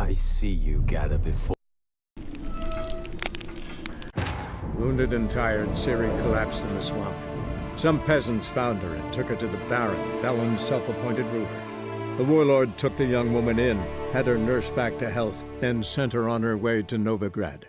I see you gather before. Wounded and tired, Ciri collapsed in the swamp. Some peasants found her and took her to the Baron, Velen's self-appointed ruler. The warlord took the young woman in, had her nursed back to health, then sent her on her way to Novigrad.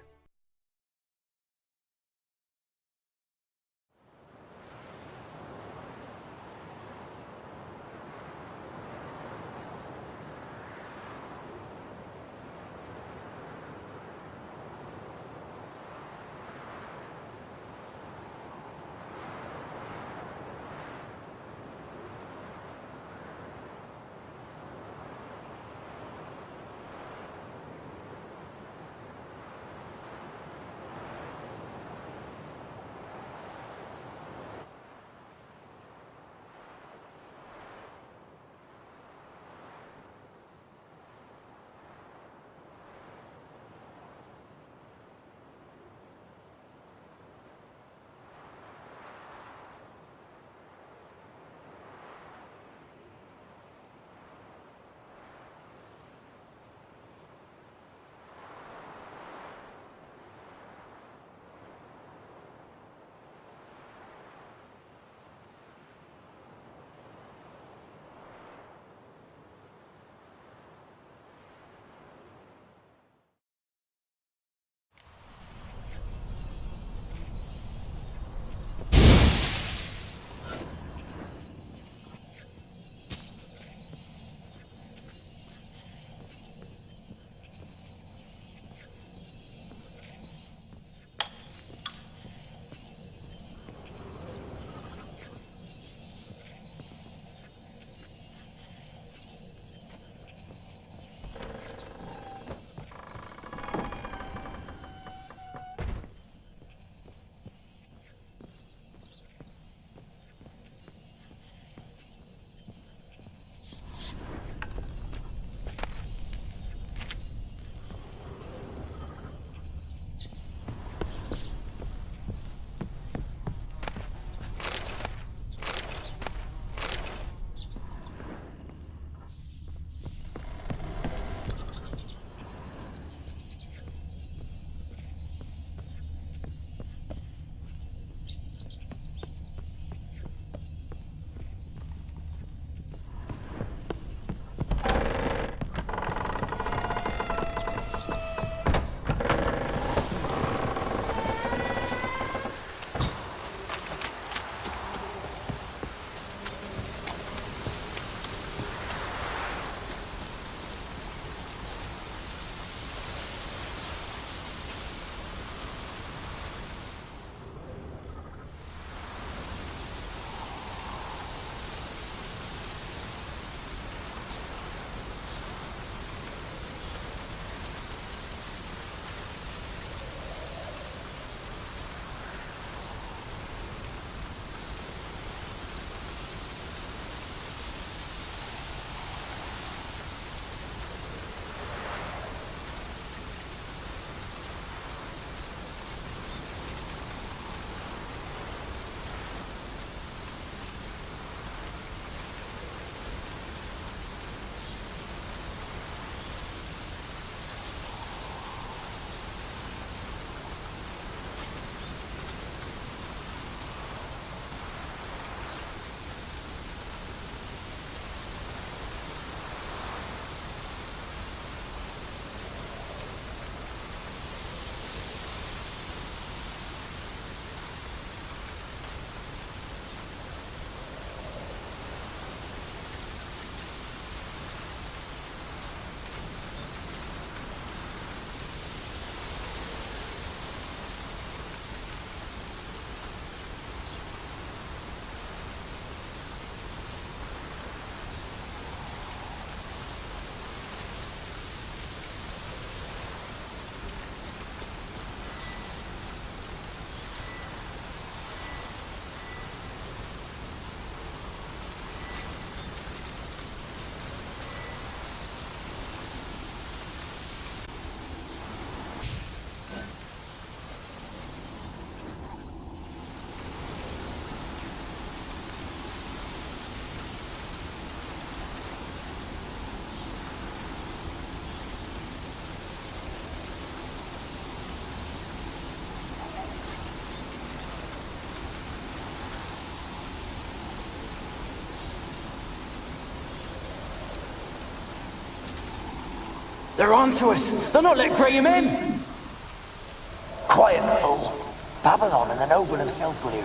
They're onto us. They'll not let Graham in. Quiet, fool. Babylon and the noble himself will hear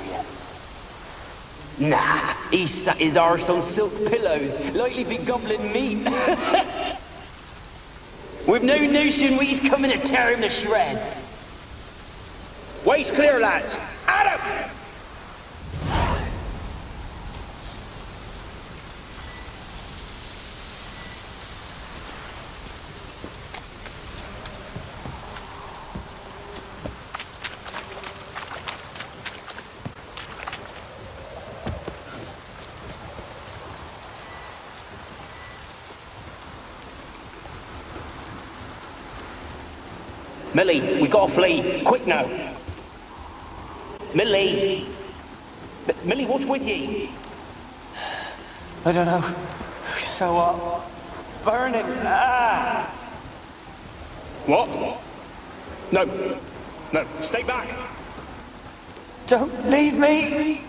you. Nah, he sat his arse on silk pillows, likely be gobbling meat. We've no notion he's coming to tear him to shreds. Way's clear, lads. At him! Millie, we gotta flee. Quick now. Millie! Millie, what's with ye? I don't know. So what? Burning. Ah! What? No. No, stay back. Don't leave me!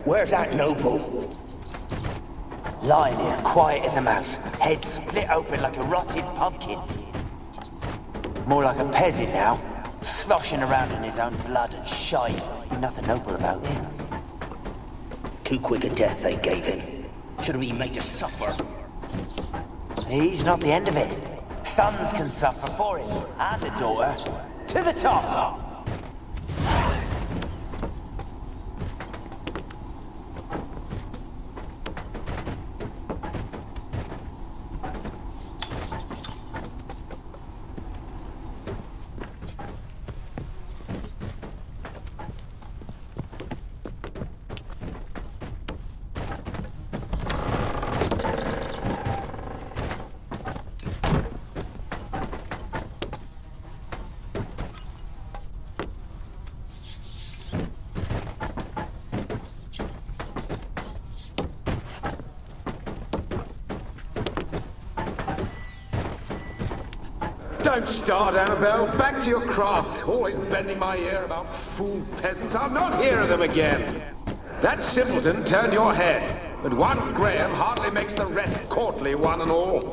Where's that noble? Lying here, quiet as a mouse, head split open like a rotted pumpkin. More like a peasant now, sloshing around in his own blood and shite. Be nothing noble about him. Too quick a death they gave him. Should have been made to suffer. He's not the end of it. Sons can suffer for it, and a daughter. To the top! Don't start, Annabelle. Back to your craft. Always bending my ear about fool peasants. I'll not hear of them again. That simpleton turned your head, but one Graham hardly makes the rest courtly, one and all.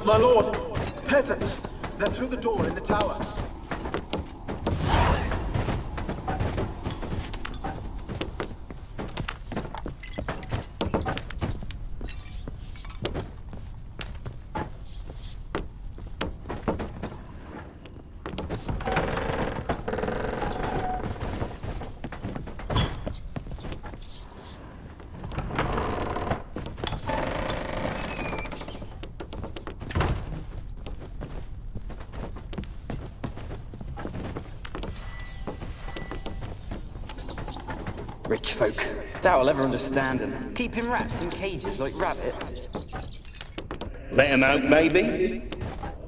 My lord, peasants. They're through the door in the tower. Rich folk. Doubt I'll ever understand them. Keeping rats in cages like rabbits. Let him out, maybe?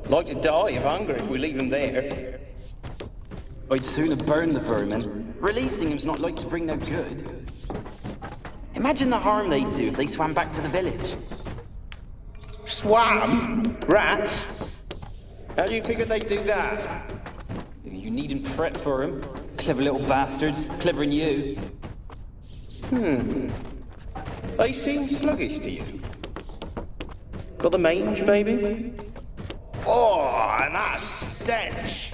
Like to die of hunger if we leave him there. I'd sooner burn the vermin. Releasing him's not like to bring no good. Imagine the harm they'd do if they swam back to the village. Swam? Rats? How do you figure they'd do that? You needn't fret for him. Clever little bastards. Clever than you. They seem sluggish to you. Got the mange, maybe? Oh, and that stench!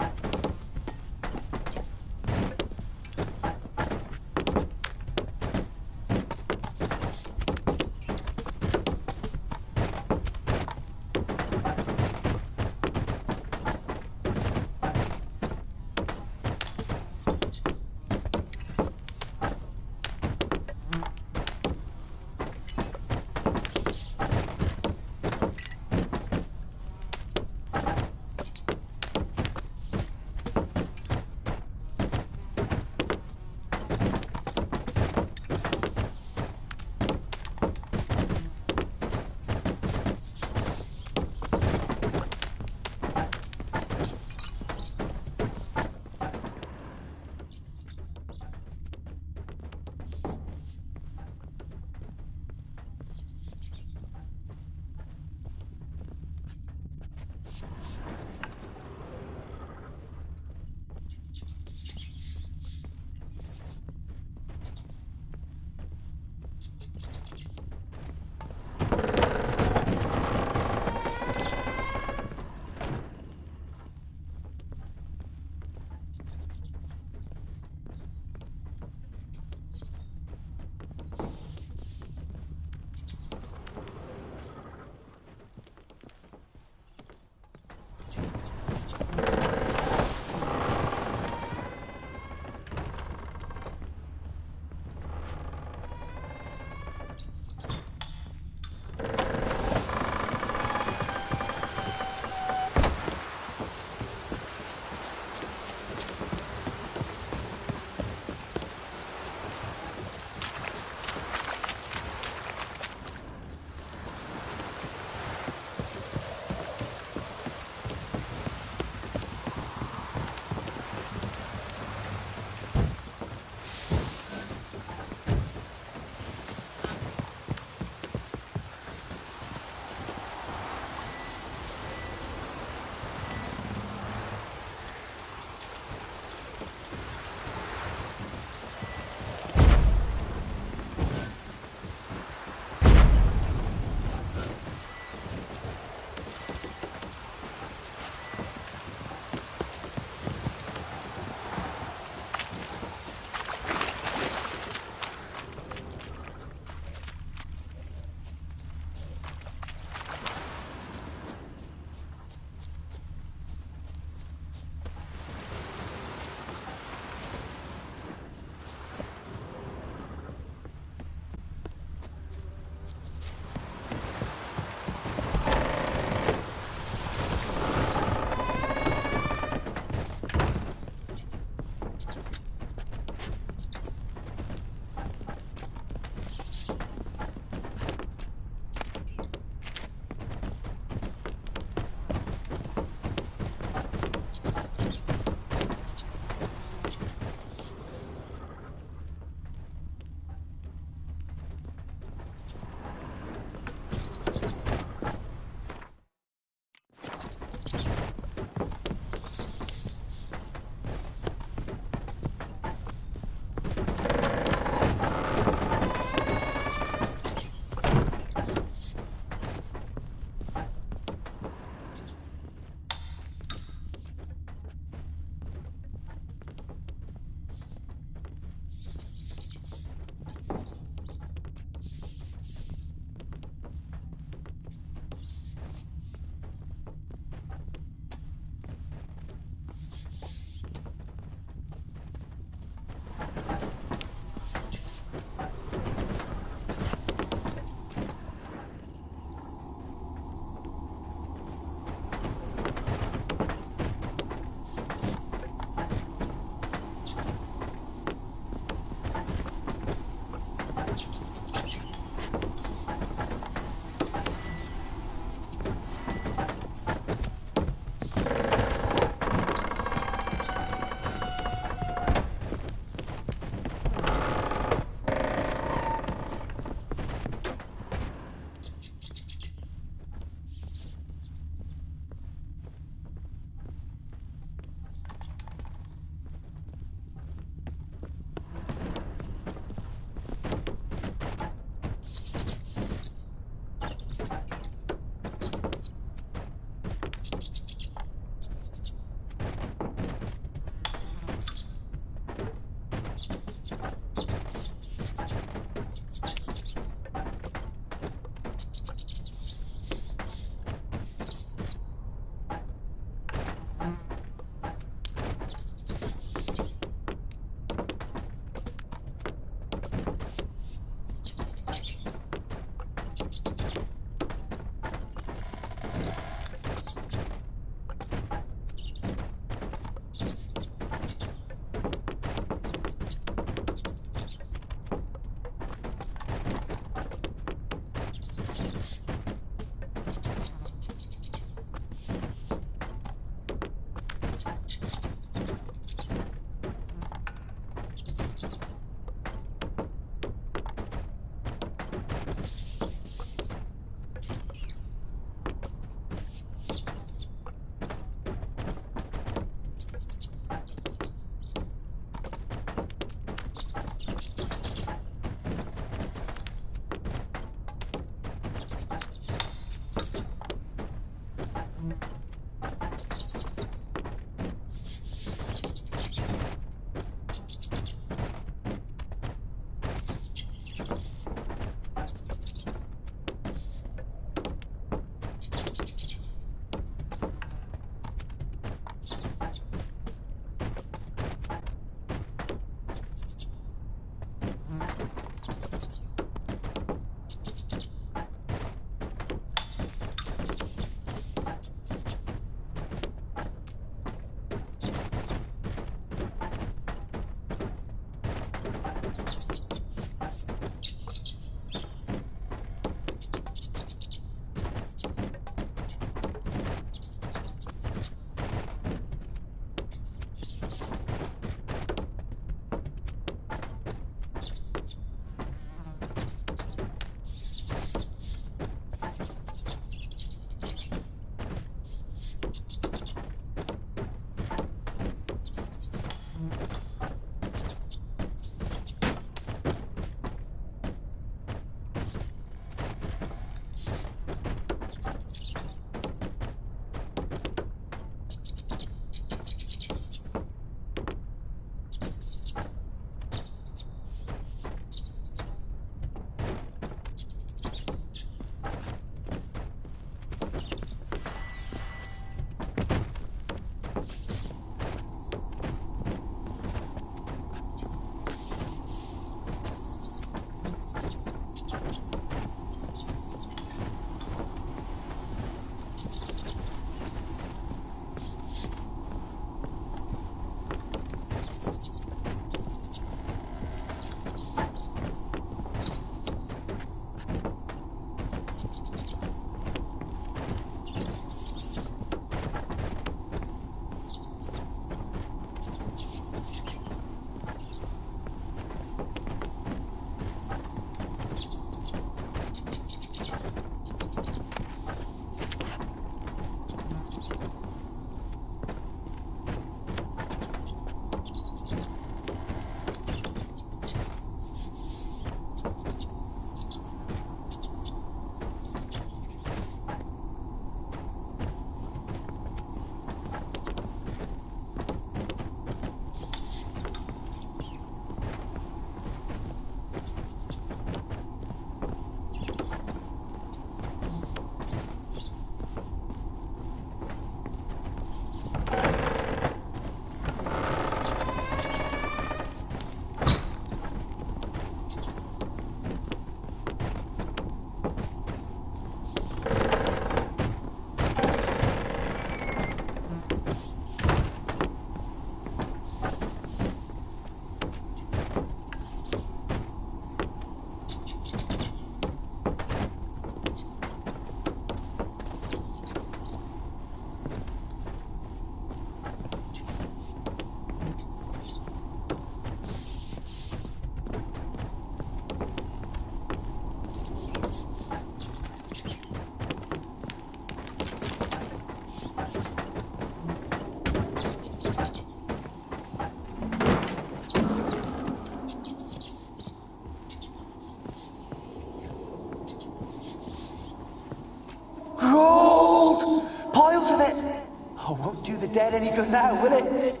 the dead any good now, will it?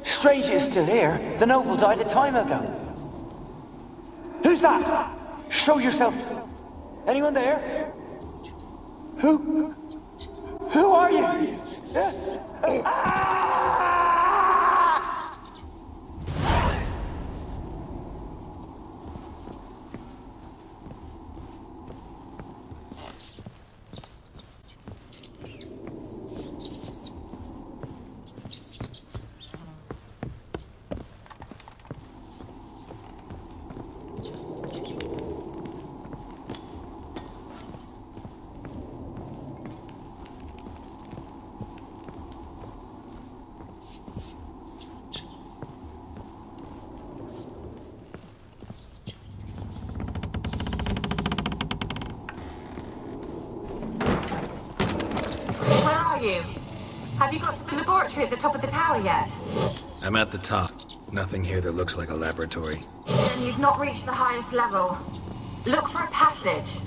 Strange it's still here. The noble died a time ago. Who's that? Show yourself. Anyone there? Who are you? Have you got to the laboratory at the top of the tower yet? I'm at the top. Nothing here that looks like a laboratory. Then you've not reached the highest level. Look for a passage.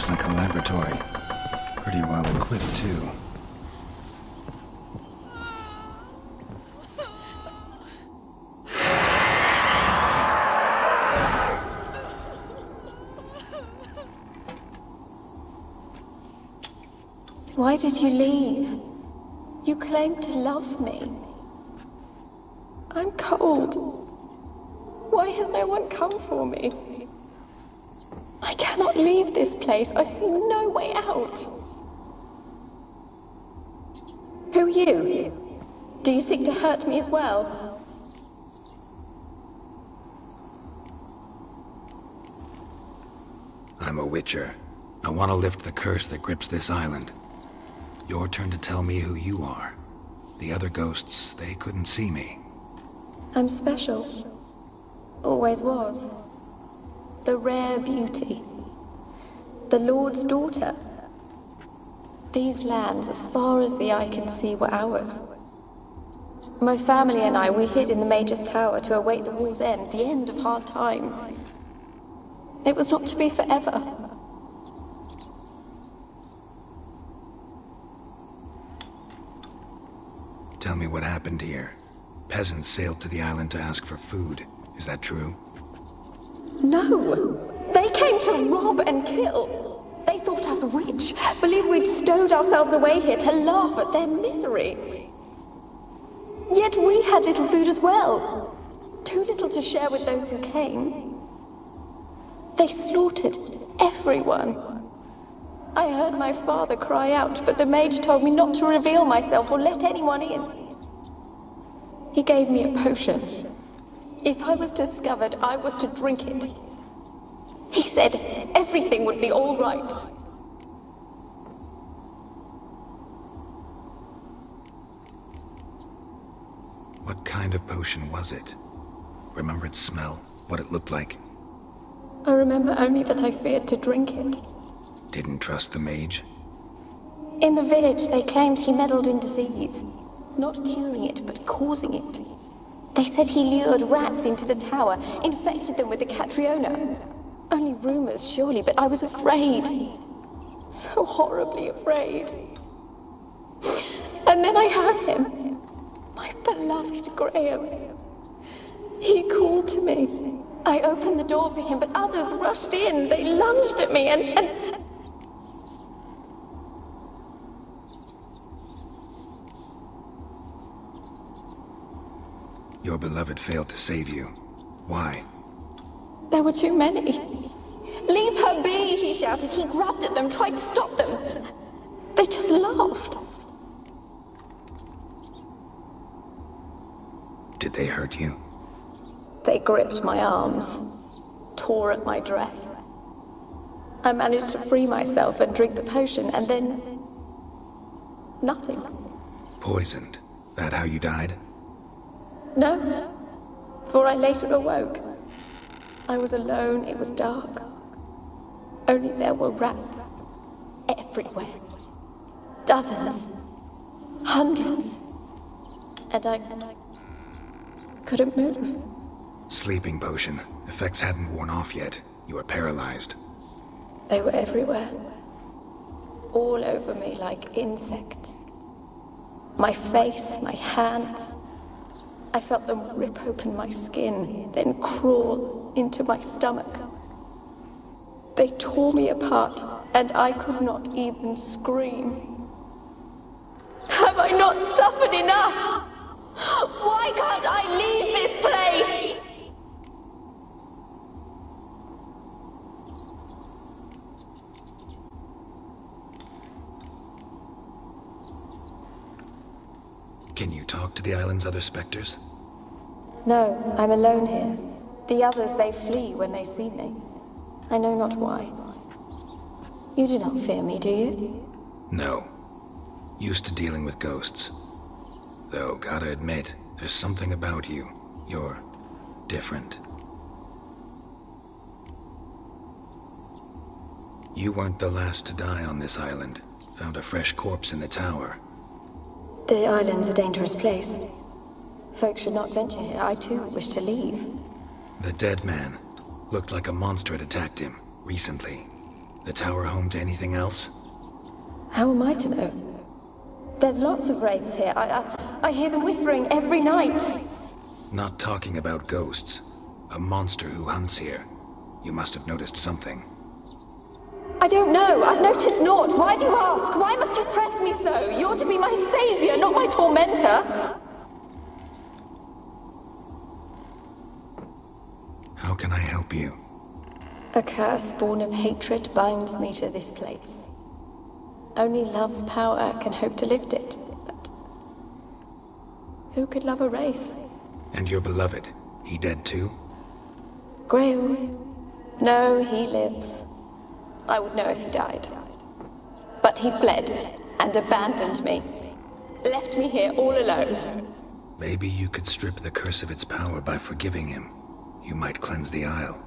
looks like a laboratory. Pretty well equipped, too. Why did you leave? You claimed to love me. I'm cold. Why has no one come for me? I cannot leave this place. I see no way out. Who are you? Do you seek to hurt me as well? I'm a Witcher. I want to lift the curse that grips this island. Your turn to tell me who you are. The other ghosts, they couldn't see me. I'm special. Always was. The rare beauty. The Lord's daughter. These lands, as far as the eye can see, were ours. My family and I, we hid in the Mage's Tower to await the war's end, the end of hard times. It was not to be forever. Tell me what happened here. Peasants sailed to the island to ask for food. Is that true? No! They came to rob and kill. They thought us rich, believed we'd stowed ourselves away here to laugh at their misery. Yet we had little food as well. Too little to share with those who came. They slaughtered everyone. I heard my father cry out, but the mage told me not to reveal myself or let anyone in. He gave me a potion. If I was discovered, I was to drink it. He said everything would be all right. What kind of potion was it? Remember its smell? What it looked like? I remember only that I feared to drink it. Didn't trust the mage? In the village, they claimed he meddled in disease. Not curing it, but causing it. They said he lured rats into the tower, infected them with the Catriona. Only rumors, surely, but I was afraid. So horribly afraid. And then I heard him. My beloved Graham. He called to me. I opened the door for him, but others rushed in. They lunged at me and... Your beloved failed to save you. Why? There were too many. Leave her be, he shouted. He grabbed at them, tried to stop them. They just laughed. Did they hurt you? They gripped my arms, tore at my dress. I managed to free myself and drink the potion, and then... nothing. Poisoned. That how you died? No, for I later awoke. I was alone, it was dark. Only there were rats. Everywhere. Dozens. Hundreds. And I couldn't move. Sleeping potion. Effects hadn't worn off yet. You were paralyzed. They were everywhere. All over me like insects. My face, my hands. I felt them rip open my skin, then crawl into my stomach. They tore me apart, and I could not even scream. Have I not suffered enough? Why can't I leave this place? Can you talk to the island's other specters? No, I'm alone here. The others, they flee when they see me. I know not why. You do not fear me, do you? No. Used to dealing with ghosts. Though, gotta admit, there's something about you. You're different. You weren't the last to die on this island. Found a fresh corpse in the tower. The island's a dangerous place. Folks should not venture here. I too wish to leave. The dead man. Looked like a monster had attacked him, recently. The tower home to anything else? How am I to know? There's lots of wraiths here. I hear them whispering every night. Not talking about ghosts. A monster who hunts here. You must have noticed something. I don't know. I've noticed naught. Why do you ask? Why must you press me so? You're to be my savior, not my tormentor. How can I help you? A curse born of hatred binds me to this place. Only love's power can hope to lift it. But who could love a wraith? And your beloved, he dead too? Graham? No, he lives. I would know if he died. But he fled and abandoned me. Left me here all alone. Maybe you could strip the curse of its power by forgiving him. You might cleanse the Isle.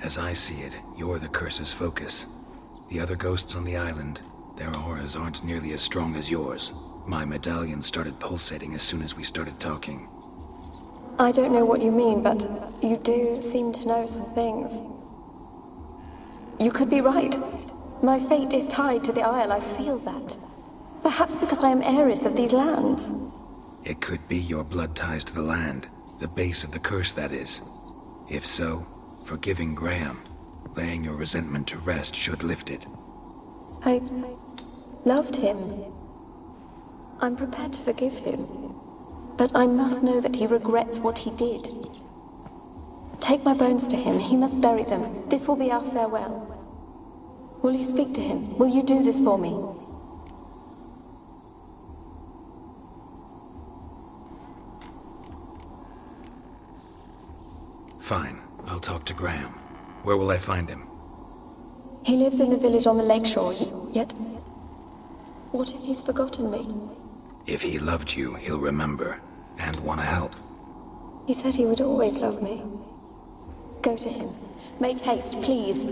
As I see it, you're the curse's focus. The other ghosts on the island, their auras aren't nearly as strong as yours. My medallion started pulsating as soon as we started talking. I don't know what you mean, but you do seem to know some things. You could be right. My fate is tied to the Isle, I feel that. Perhaps because I am heiress of these lands. It could be your blood ties to the land, the base of the curse, that is. If so, forgiving Graham, laying your resentment to rest should lift it. I loved him. I'm prepared to forgive him. But I must know that he regrets what he did. Take my bones to him. He must bury them. This will be our farewell. Will you speak to him? Will you do this for me? Fine. I'll talk to Graham. Where will I find him? He lives in the village on the lakeshore, yet... What if he's forgotten me? If he loved you, he'll remember, and want to help. He said he would always love me. Go to him. Make haste, please.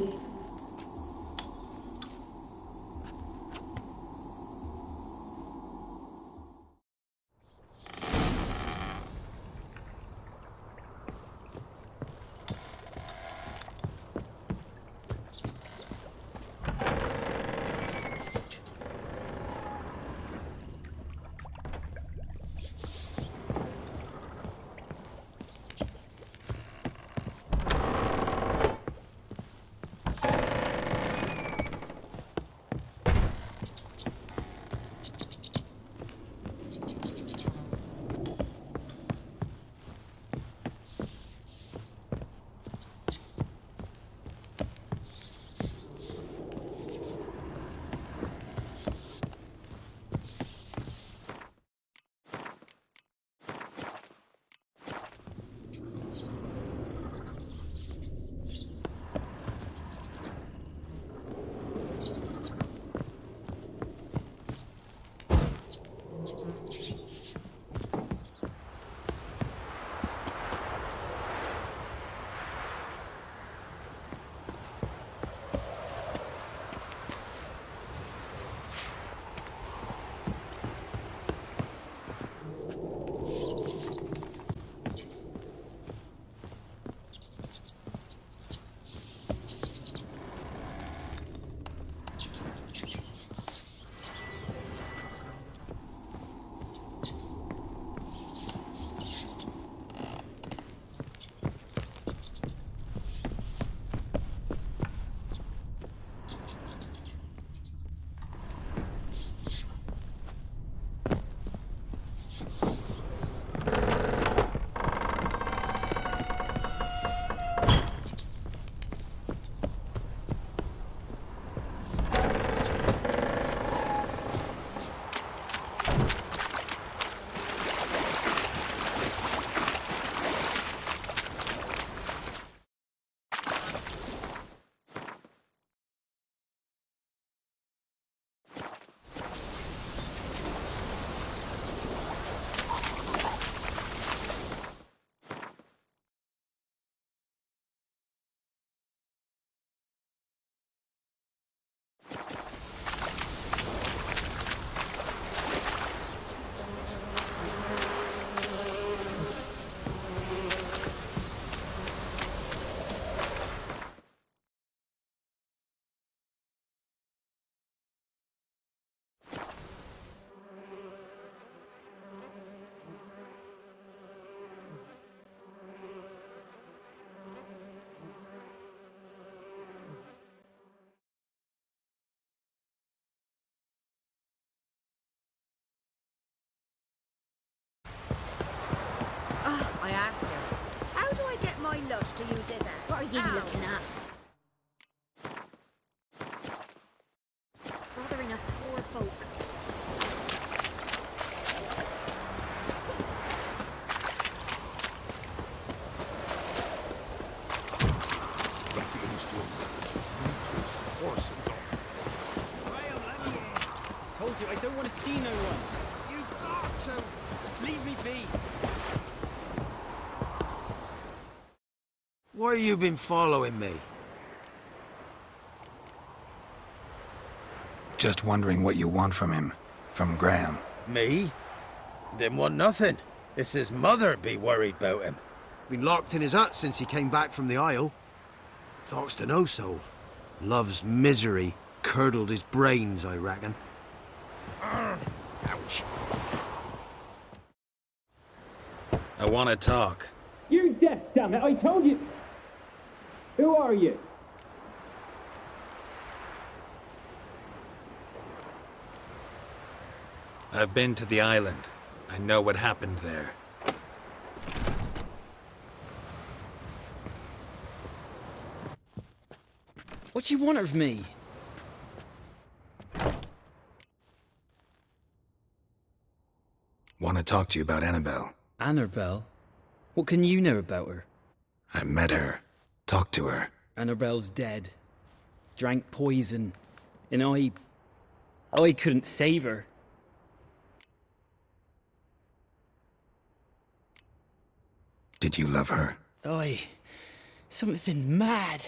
close to him. Brutus horses on. Told you, I don't want to see no one. You've got to. Just leave me be. Why you been following me? Just wondering what you want from him. From Graham. Me? Didn't want nothing. It's his mother be worried about him. Been locked in his hut since he came back from the Isle. Talks to no soul. Love's misery curdled his brains, I reckon. Ouch. I want to talk. You're deaf, damn it! I told you. Who are you? I've been to the island. I know what happened there. What do you want of me? Want to talk to you about Annabelle. Annabelle? What can you know about her? I met her. Talked to her. Annabelle's dead. Drank poison. And I couldn't save her. Did you love her? Something mad.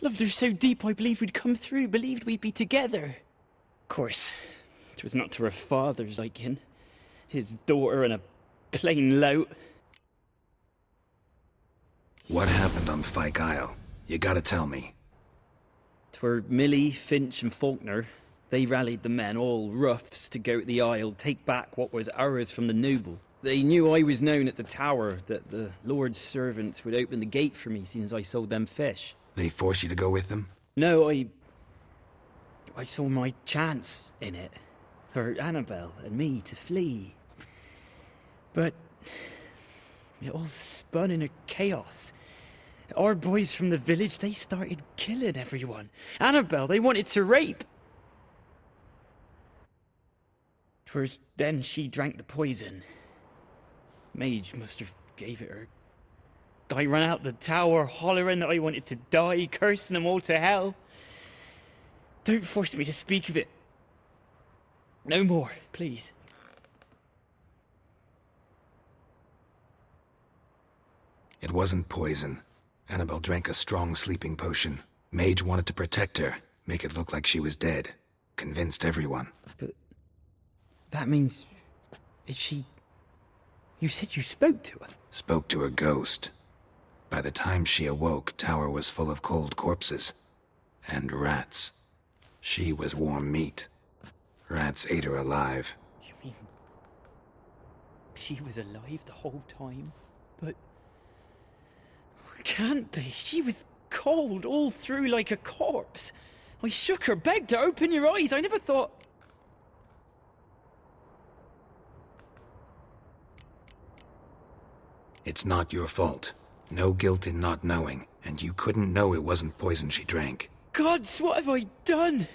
Loved her so deep I believed we'd come through, believed we'd be together. Of course, it was not to her father's liking. His daughter and a plain lout. What happened on Fyke Isle? You gotta tell me. 'Twere Millie, Finch and Faulkner. They rallied the men, all roughs, to go to the Isle, take back what was ours from the noble. They knew I was known at the tower, that the Lord's servants would open the gate for me since I sold them fish. They forced you to go with them? No, I saw my chance in it. For Annabelle and me to flee. But it all spun in a chaos. Our boys from the village, they started killing everyone. Annabelle, they wanted to rape. 'Twas then she drank the poison. Mage must have gave it her. I ran out the tower, hollering that I wanted to die, cursing them all to hell. Don't force me to speak of it. No more, please. It wasn't poison. Annabelle drank a strong sleeping potion. Mage wanted to protect her, make it look like she was dead. Convinced everyone. But that means... is she... You said you spoke to her? Spoke to her ghost. By the time she awoke, Tower was full of cold corpses. And rats. She was warm meat. Rats ate her alive. You mean... she was alive the whole time? But... can't be. She was cold all through like a corpse. I shook her, begged her, open your eyes. I never thought... It's not your fault. No guilt in not knowing, and you couldn't know it wasn't poison she drank. Gods, what have I done?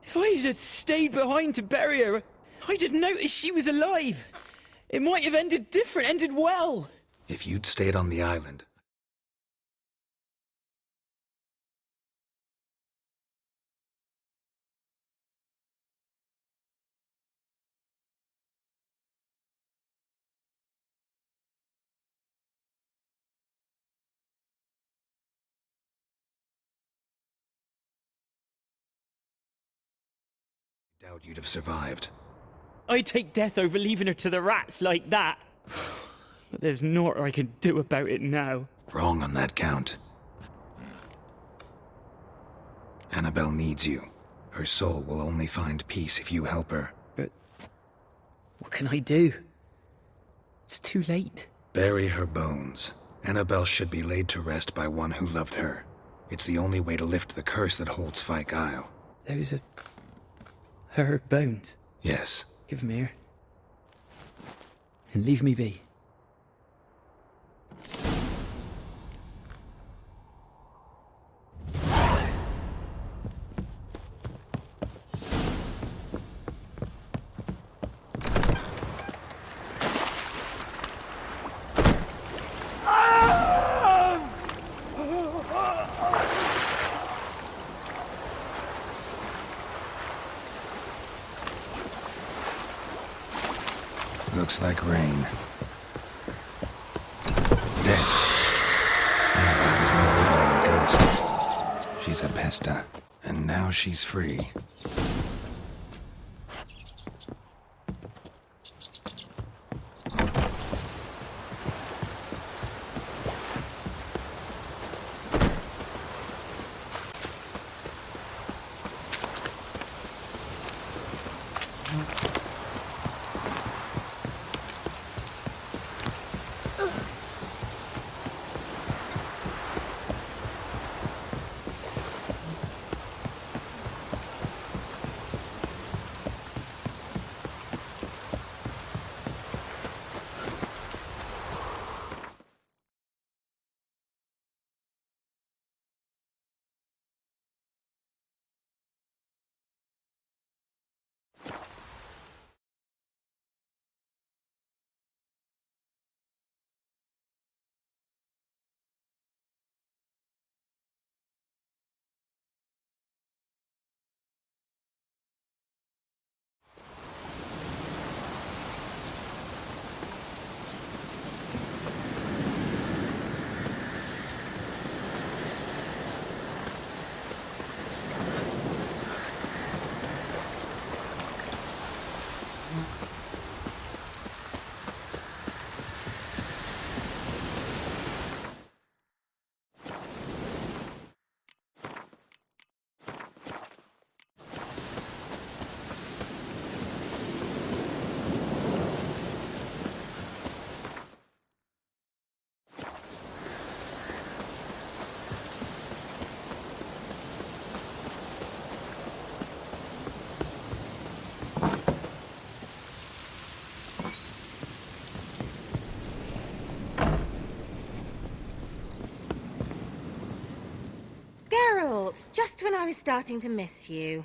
If I had stayed behind to bury her, I didn't notice she was alive. It might have ended different, ended well. If you'd stayed on the island... doubt you'd have survived. I'd take death over leaving her to the rats like that. But there's naught I can do about it now. Wrong on that count. Annabelle needs you. Her soul will only find peace if you help her. But what can I do? It's too late. Bury her bones. Annabelle should be laid to rest by one who loved her. It's the only way to lift the curse that holds Fyke Isle. Those are... her bones? Yes. Give them here. And leave me be. Looks like rain. Dead. Annabelle is no longer a ghost. She's a pesta, and now she's free. Geralt, just when I was starting to miss you.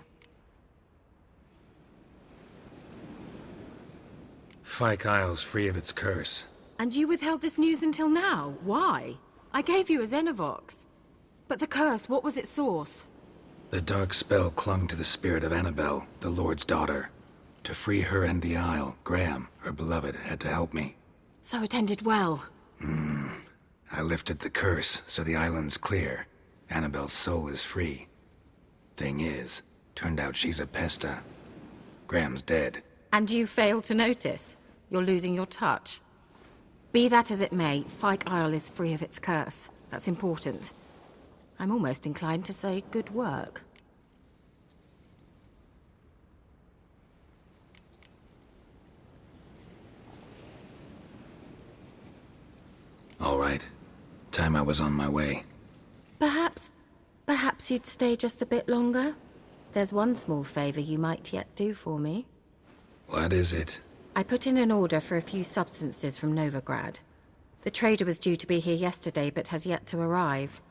Fyke Isle's free of its curse. And you withheld this news until now? Why? I gave you a Xenovox. But the curse, what was its source? The dark spell clung to the spirit of Annabelle, the Lord's daughter. To free her and the Isle, Graham, her beloved, had to help me. So it ended well. I lifted the curse, so the island's clear. Annabelle's soul is free. Thing is, turned out she's a pesta. Graham's dead. And you failed to notice? You're losing your touch. Be that as it may, Fyke Isle is free of its curse. That's important. I'm almost inclined to say good work. All right. Time I was on my way. Perhaps you'd stay just a bit longer? There's one small favor you might yet do for me. What is it? I put in an order for a few substances from Novigrad. The trader was due to be here yesterday, but has yet to arrive.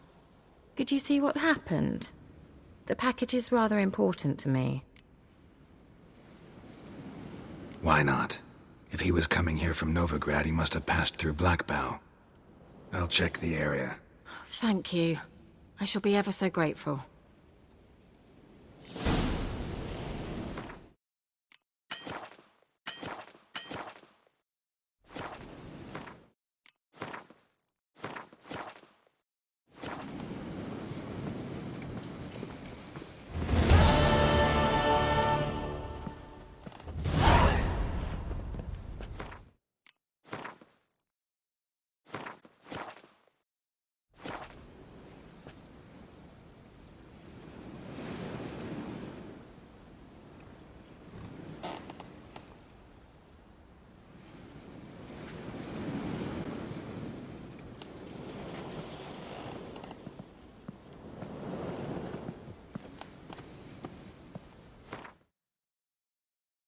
Could you see what happened? The package is rather important to me. Why not? If he was coming here from Novigrad, he must have passed through Blackbough. I'll check the area. Thank you. I shall be ever so grateful.